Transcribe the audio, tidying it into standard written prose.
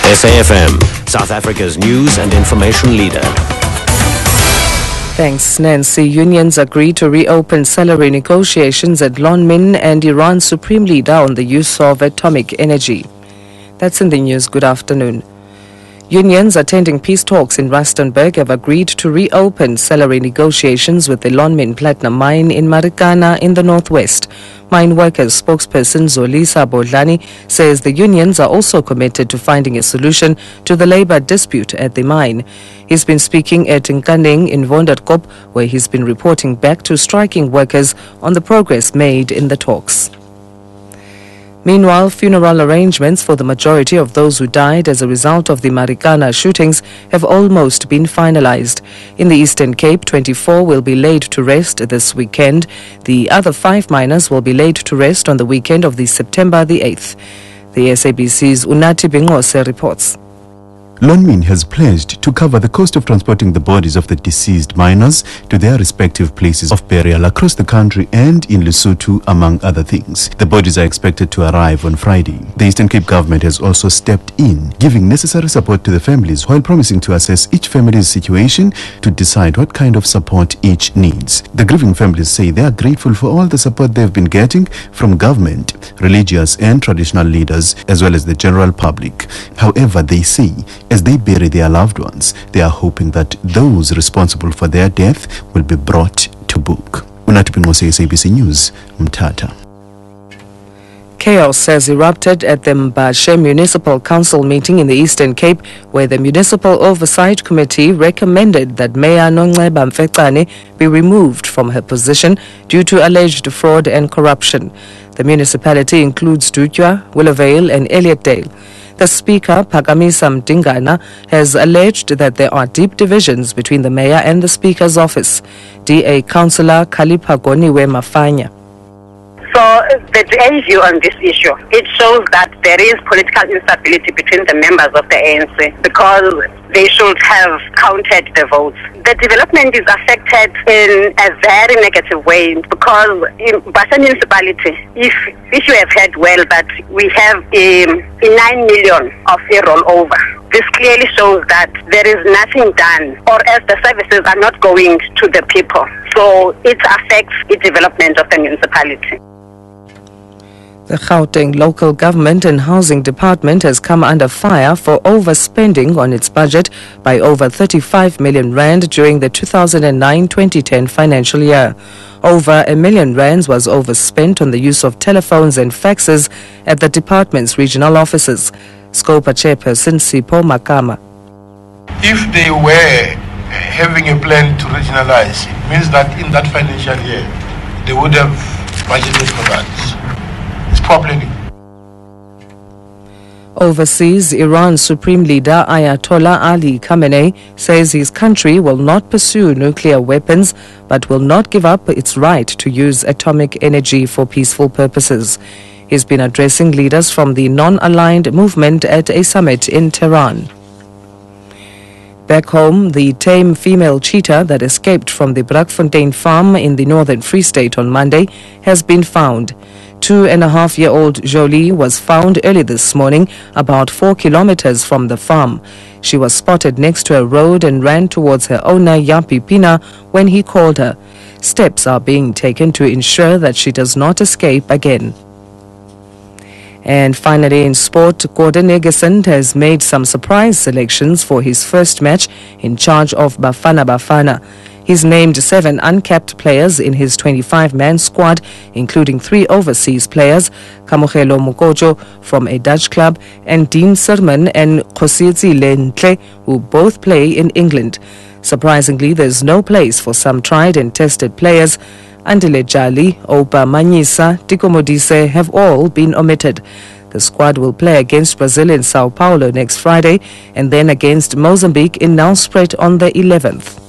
SAfm, South Africa's news and information leader. Thanks, Nancy. Unions agree to reopen salary negotiations at Lonmin and Iran's supreme leader on the use of atomic energy. That's in the news. Good afternoon. Unions attending peace talks in Rustenburg have agreed to reopen salary negotiations with the Lonmin Platinum Mine in Marikana in the northwest. Mine workers spokesperson Zolisa Bodlani says the unions are also committed to finding a solution to the labor dispute at the mine. He's been speaking at Nkaneng in Wonderkop, where he's been reporting back to striking workers on the progress made in the talks. Meanwhile, funeral arrangements for the majority of those who died as a result of the Marikana shootings have almost been finalized. In the Eastern Cape, 24 will be laid to rest this weekend. The other 5 miners will be laid to rest on the weekend of September the 8th. The SABC's Unati Bingose reports. Lonmin has pledged to cover the cost of transporting the bodies of the deceased miners to their respective places of burial across the country and in Lesotho, among other things. The bodies are expected to arrive on Friday. The Eastern Cape government has also stepped in, giving necessary support to the families while promising to assess each family's situation to decide what kind of support each needs. The grieving families say they are grateful for all the support they've been getting from government, religious and traditional leaders, as well as the general public. However, they say as they bury their loved ones, they are hoping that those responsible for their death will be brought to book. Unatipingose, SABC News, Mthatha. Chaos has erupted at the Mbashe Municipal Council meeting in the Eastern Cape, where the Municipal Oversight Committee recommended that Mayor Nongceba Mfecane be removed from her position due to alleged fraud and corruption. The municipality includes Dutya, Willowvale and Elliotdale. The Speaker, Phakamisa Mdingana, has alleged that there are deep divisions between the Mayor and the Speaker's office. DA Councillor Khalipha Goniwe Mafanya. So the DA view on this issue, it shows that there is political instability between the members of the ANC because they should have counted the votes. The development is affected in a very negative way because in Mbashe municipality, if you have heard well that we have a 9 million of a rollover. This clearly shows that there is nothing done, or else the services are not going to the people. So it affects the development of the municipality. The Gauteng Local Government and Housing Department has come under fire for overspending on its budget by over 35 million rand during the 2009-2010 financial year. Over R1 million was overspent on the use of telephones and faxes at the department's regional offices. Scopa Chairperson Sipho Makama. If they were having a plan to regionalize, it means that in that financial year, they would have budgeted for that. It's probably. Overseas, Iran's supreme leader Ayatollah Ali Khamenei says his country will not pursue nuclear weapons but will not give up its right to use atomic energy for peaceful purposes. He's been addressing leaders from the non-aligned movement at a summit in Tehran. Back home, the tame female cheetah that escaped from the Brakfontein farm in the northern Free State on Monday has been found. 2.5-year-old Jolie was found early this morning, about 4 kilometers from the farm. She was spotted next to a road and ran towards her owner, Yapi Pina, when he called her. Steps are being taken to ensure that she does not escape again. And finally, in sport, Gordon Egerson has made some surprise selections for his first match in charge of Bafana Bafana. He's named 7 uncapped players in his 25-man squad, including 3 overseas players, Kamogelo Mokojo from a Dutch club, and Dean Sermon and Kositsi Lentle, who both play in England. Surprisingly, there's no place for some tried and tested players. Andile Jali, Opa Manyisa, Tiko Modise have all been omitted. The squad will play against Brazil in Sao Paulo next Friday and then against Mozambique in Nelspruit on the 11th.